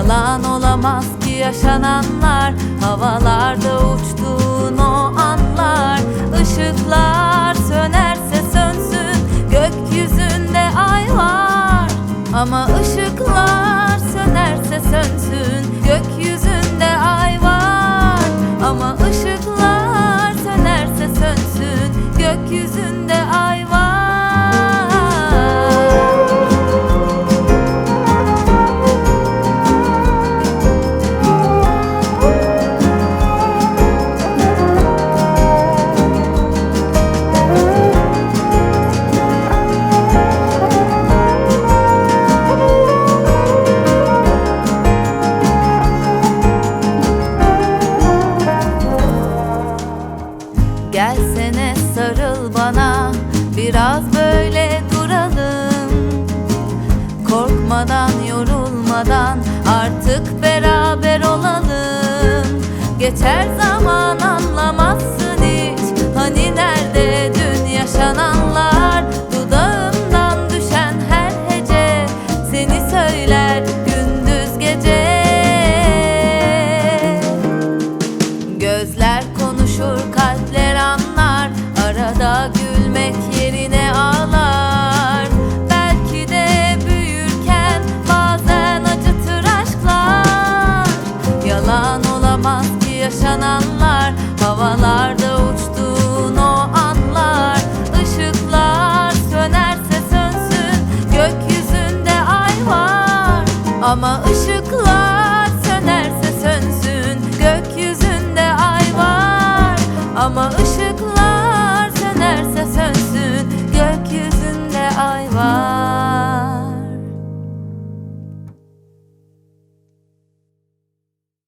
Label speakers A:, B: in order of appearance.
A: Yalan olamaz ki yaşananlar, havalarda uçtuğun o anlar. Işıklar sönerse sönsün, gökyüzünde ay var. Ama ışıklar sönerse sönsün, gökyüzünde ay var. Ama ışıklar sönerse sönsün, gökyüzünde ay var. Gelsene sarıl bana, biraz böyle duralım. Korkmadan, yorulmadan artık beraber olalım. Geçer zaman anlamazsın hiç, hani nerede dün yaşananlar. Dudağımdan düşen her hece seni söyler gündüz gece. Gözler konuşur, kalpler anlar. Arada gülmek yerine ağlar. Belki de büyürken bazen acıtır aşklar. Yalan olamaz ki yaşananlar, havalar